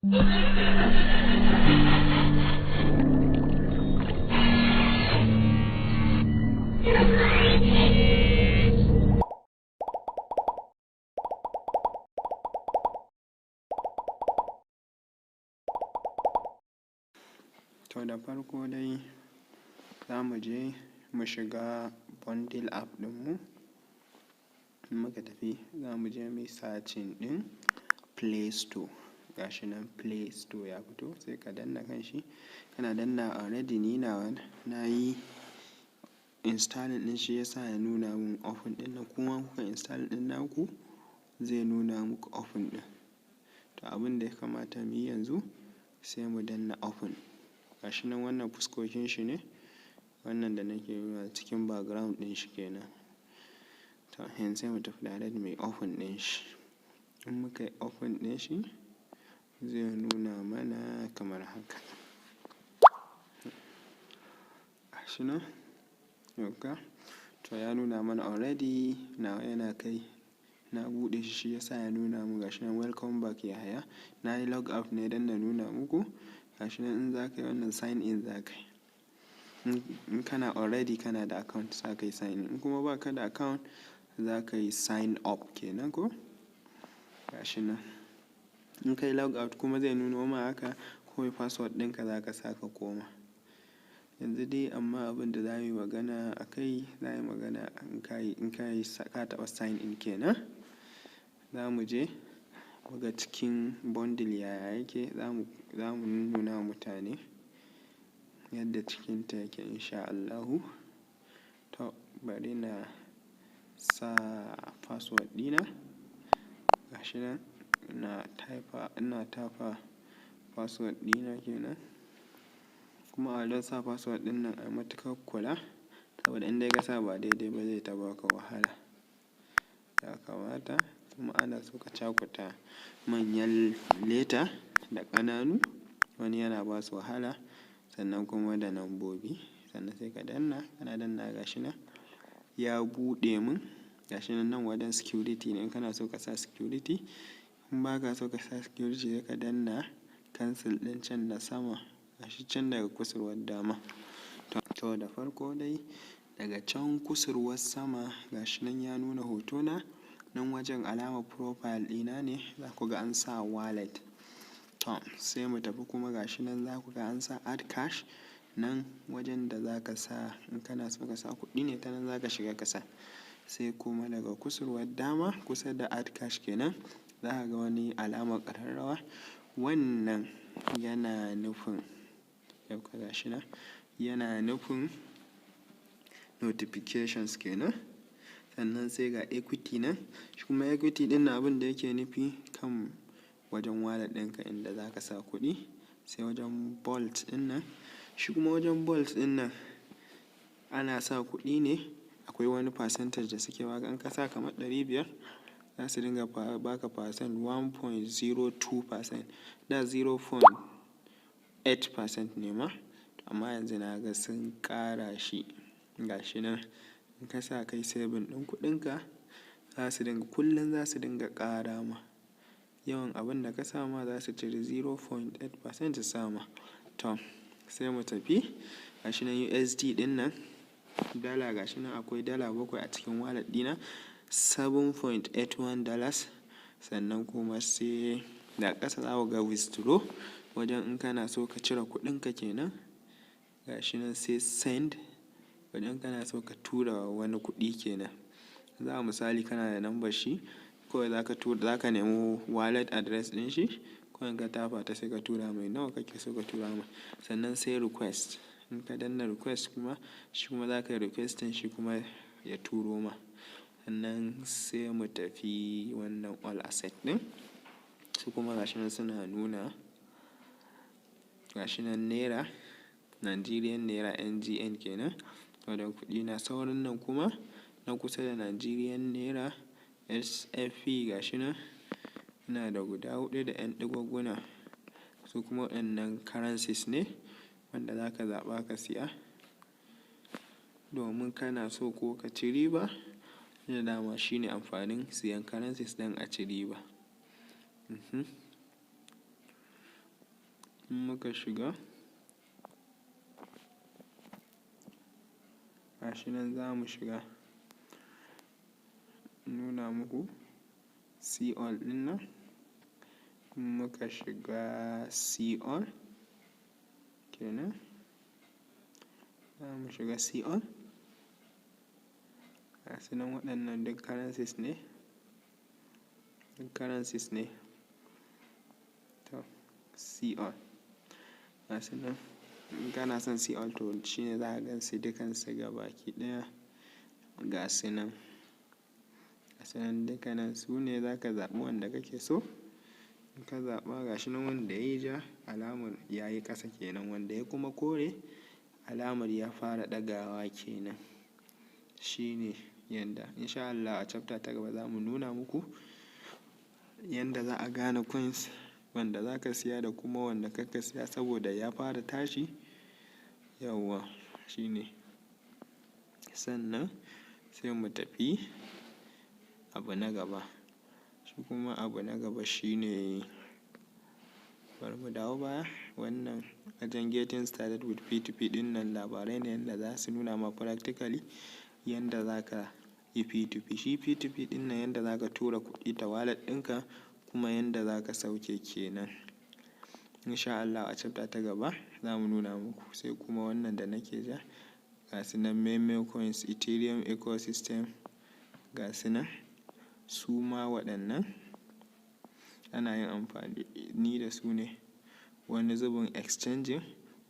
To da farko dai za mu je mu shiga bundle app ɗinmu. In muka tafi za mu je mu searching ɗin Play Store. Gashi nan Play Store ya fito, sai ka danna kan shi. Kana danna already ni na yi installing ɗin shi, yasa ya nuna mun open ɗin nan. Kuma kuka install ɗin naku zai nuna muku open ɗin. To abin da ya kamata mu yi yanzu sai mu danna open. Gashi nan wannan fuskokin shi ne, wannan da nake nuna cikin background ɗin shi kenan. To yanzu sai mu tafi direct mai open ɗin shi. In muka yi open ɗin shi zai nuna mana kamar haka. Gashi nan, yauka. To ya nuna mana already, nawa yana kai. Na buɗe shi yasa ya nuna mu. Gashi nan welcome back Yahaya. Na yi log out ne don na nuna muku. Gashi nan in za ka yi wannan sign in za ka yi. In kana already kana da account za ka yi sign in. In kuma ba ka da account za ka yi sign up kenan ko. Gashi nan. In ka yi log out kuma zai nuno ma haka, kawai password ɗinka za ka sa ka koma. Yanzu dai amma abin da za mu yi magana a kai, za mu yi magana in ka taɓa sign in kenan. Za mu je muga cikin bundle yaya yake. Za mu nuna wa mutane yadda cikinta yake insha Allahu. To bari na sa password ɗina. Gashi nan ina tafa password ɗina kenan. Kuma a wajen sa password ɗin nan a matuƙar kula, saboda in dai ka sa ba daidai ba zai ta baka wahala. Ya kamata kuma ana so ka cakuta manyan leta da ƙananu, wani yana ba su wahala, sannan kuma da nambobi. Sannan sai ka danna, kana danna gashi nan ya buɗe mun. Gashi nan wajen security ne, in kana so ka sa security. In ba ka so ka sa security sai ka danna cancel ɗin can da sama. Gashi can daga kusurwar dama. To da farko dai daga can kusurwar sama gashi nan ya nuna hotona. Nan wajen alamar profile ɗina ne, za ku ga an sa wallet. To sai mu tafi kuma gashi nan za ku ga an sa add cash. Nan wajen da za ka sa, in kana so ka sa kuɗi ne ta nan za ka shiga ka sa. Sai kuma daga kusurwar dama kusa da add cash kenan, za ka ga wani alamar ƙararrawa. Wannan yana nufin, yauka gashi nan, yana nufin notifications kenan. Sannan sai ga equity nan. Shi kuma equity ɗin abin da yake nufi kan wajen wallet ɗinka inda za ka sa kuɗi. Sai wajen bolt ɗin nan. Shi kuma wajen bolt ɗin nan ana sa kuɗi ne. Akwai wani percentage da suke baka. In ka sa kamar 500 za su dinga baka percent 1.02%. Da 0.8% ne ma. Amma yanzu na ga sun ƙara shi. Gashi nan in ka sa kai saving ɗin kuɗinka, kullum za su dinga ƙara ma. Yawan abin da ka sa ma za su cire 0.8% su sama. To sai mu tafi. Gashi nan USD ɗin nan. Dala gashi nan akwai dala 7 a cikin wallet ɗina. $7.81. Sannan kuma sai da ƙasa za ku ga withdraw. Wajen in kana so ka cire kuɗinka kenan. Gashi nan sai send. Wajen kana so ka tura wani kuɗi kenan. Za misali kana da number shi, kawai za ka nemi wallet address ɗin shi. Kawai ka tafa ta sai ka tura mai nawa kake so ka tura mai. Sannan sai request. In ka danna request kuma, shi kuma za ka yi requesting shi kuma ya turo ma. Sannan sai mu tafi wannan all asset ɗin. Su kuma gashi nan suna nuna, gashi nan naira, Nigerian naira NGN kenan. Wadda kuɗi na sauran nan kuma na kusa da Nigerian naira SFP gashi nan. Ina da guda 4 da 'yan ɗigogguna. Su kuma waɗannan currencies ne wanda za ka zaɓa ka siya. Domin kana so ko ka ci riba. Da dama shi ne amfanin siyan currencies don a ci riba. in muka shiga gashi nan za mu shiga nuna muku see all ɗin nan. In muka shiga see all kenan, za mu shiga see all. Gasu nan waɗannan duk currencies ne, to see all gasu nan. In kana son see all to shine za ka gan su dukansu gabaki ɗaya gasu nan dukkanin su ne za ka zaɓi wanda kake so. In ka zaɓa gashi nan, wanda ya yi ja alamar ya yi ƙasa kenan, wanda ya kuma kore alamar ya fara ɗagawa kenan. Shine yanda insha Allah a chapter ta gaba za mu nuna muku yanda za a gane coins wanda za ka siya da kuma wanda kaka siya saboda ya fara tashi. Yawwa shine. Sannan sai mu tafi abu na gaba. Shi kuma abu na gaba shine, bari mu dawo baya. Wannan wajen getting started with P2P ɗin nan labarai ne yanda za su nuna ma practically yanda za ka yi P2P. Shi P2P ɗin nan yanda za ka tura kuɗi ta wallet ɗinka kuma yanda za ka sauke kenan. Insha Allah a chapter ta gaba za mu nuna muku. Sai kuma wannan da nake ja gasu nan meme coins Ethereum ecosystem gasu nan. Su ma waɗannan ana yin amfani da su ne wani zubin exchanging,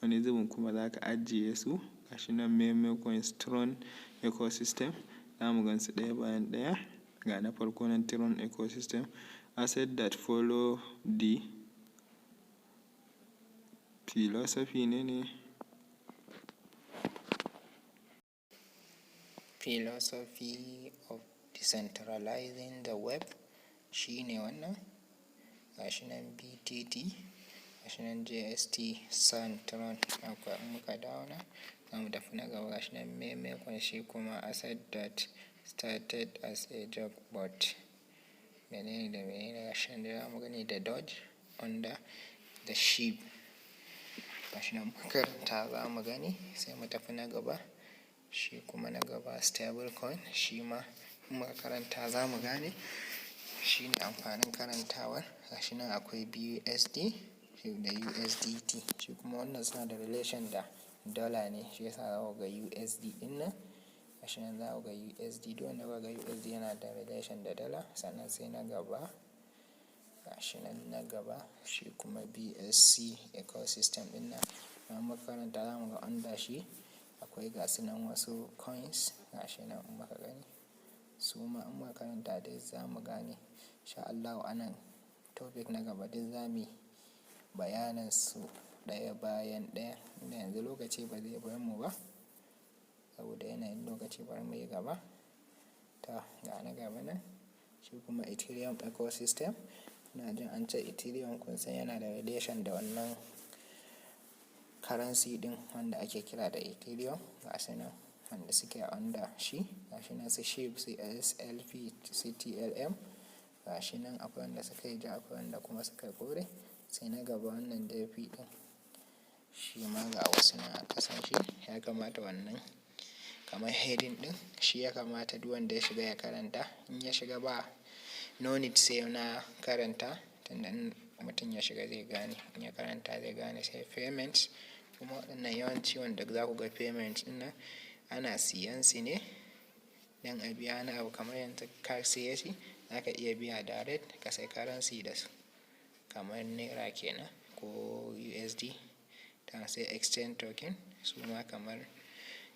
wani zubin kuma za ka ajiye su. Gashi nan meme coins Tron ecosystem, za mu gan su ɗaya bayan ɗaya. Ga na farko nan Tron ecosystem, asset that follow the philosophy of decentralizing the web. Shine wannan gashi nan BTT, gashi nan JST, Sun, Tron. Akwai in muka dawo nan za mu tafi na gaba. Gashi nan meme coin, shi kuma asset that started as a joke but menene da menene. Gashi nan za mu gani da Doge under the sheep. Gashi nan makaranta za mu gani. Sai mu tafi na gaba. Shi kuma na gaba stable coin, shi ma makaranta za mu gane. Shi ne amfanin karantawar. Gashi nan akwai BUSD da USDT. Shi kuma wannan suna da relation da dollar ne, shi yasa za ku ga USD ɗin nan. Gashi nan za ku ga USD, duk wanda ga USD yana da relation da dollar. Sannan sai na gaba, gashi nan na gaba shi kuma BSC ecosystem ɗin nan. Na makaranta za mu ga under shi akwai gasu nan wasu coins. Gashi nan in muka gani su ma in makaranta dai za mu gane. Insha Allah a nan topic na gaba duk za mu yi bayanan su ɗaya bayan ɗaya. Inda yanzu lokaci ba zai bar mu ba saboda yanayin lokaci, bari mu yi gaba. Ta ga na gaba nan shi kuma Ethereum ecosystem. Ina jin an ce Ethereum kun san yana da relation da wannan currency ɗin wanda ake kira da Ethereum. Gasu nan wanda suke under shi. Gashi nan su SHIB, SLP, CTLM. Gashi nan akwai wanda suka yi ja, akwai wanda kuma suka kore. Sai na gaba wannan DP ɗin, shi ma ga wasu nan a ƙasan shi. Ya kamata wannan kamar heading ɗin shi ya kamata duk wanda ya shiga ya karanta. In ya shiga ba no need sai na karanta, tunda in mutum ya shiga zai gane. In ya karanta zai gane. Sai payments, kuma waɗannan yawanci wanda za ku ga payments ɗin nan ana siyan su ne don a biya na abu. Kamar yanzu ka siye shi za ka iya biya direct ka sai currency da su, kamar naira kenan ko USD. Ta sai exchange token, su ma kamar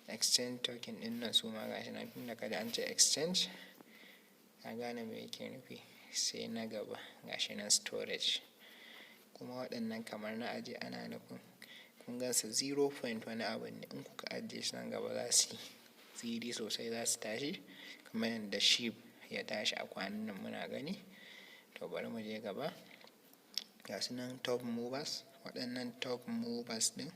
exchange token ɗin nan su ma gashi nan. Tunda kada an ce exchange ka gane me yake nufi. Sai na gaba gashi nan storage, kuma waɗannan kamar na aje ana nufin kun gan su 0 point wani abu ne. In kuka ajiye su nan gaba za su yi tsiri sosai, za su tashi kamar yadda SHIB ya tashi a kwanan nan muna gani. To bari mu je gaba. Gasu nan top movers. Waɗannan top movers ɗin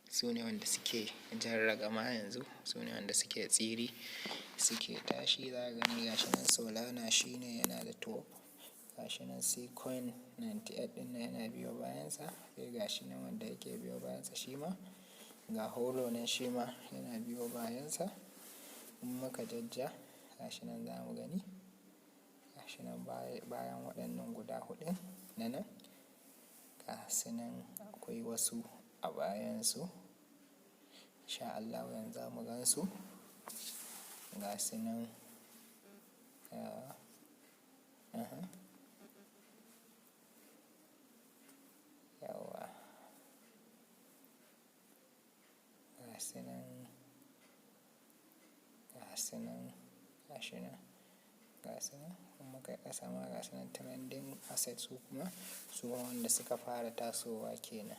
su ne wanda suke jan ragama yanzu, su ne wanda suke tsiri suke tashi. Za ka gani gashi nan Solana shi ne yana da top gashi nan sai coin 98 ɗin nan yana biyo bayansa, sai gashi nan wanda yake biyo bayansa shi ma ga holo nan shi ma yana biyo bayansa. In muka jajja gashi nan za mu gani, gashi nan bayan waɗannan guda huɗun na nan gasu nan akwai wasu a bayansu, insha Allah yanzu za mu gansu gasu nan. Yawa gasu nan gashi nan in muka yi ƙasa ma gasu nan trending assets su kuma su wanda suka fara tasowa kenan,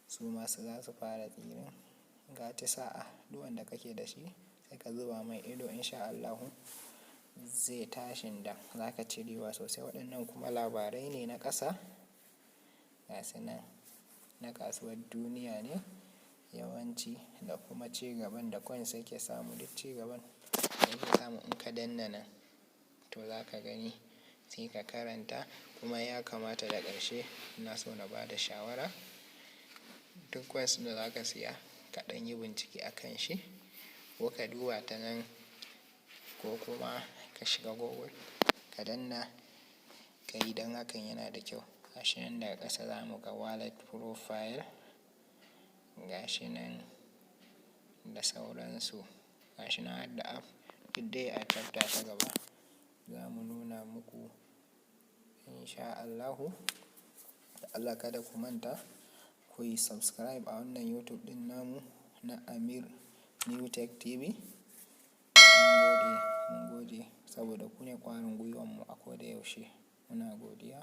su masu za su fara tsirin. Ga ta sa'a duk wanda kake da shi sai ka zuba mai ido, insha Allahu zai tashin da za ka ci riba sosai. Waɗannan kuma labarai ne na ƙasa, gasu nan na kasuwar duniya ne yawanci, da kuma cigaban da coins yake samu. Duk cigaban da yake samu in ka danna nan to za ka gani sai ka karanta. Kuma ya kamata da ƙarshe ina so na ba da shawara, duk coins da za ka siya ka ɗan yi bincike a kan shi, ko ka duba ta nan ko kuma ka shiga Google ka danna ka yi, don hakan yana da kyau. Gashi nan daga ƙasa za mu ga wallet profile, gashi nan da sauransu, gashi nan har da app. Duk dai a chapter ta gaba za mu nuna muku insha Allahu. Da Allah kada ku manta ku yi subscribe a wannan YouTube ɗin namu na Amir New Tech TV. Mun gode saboda ku ne ƙwarin gwiwanmu a koda yaushe. Muna godiya.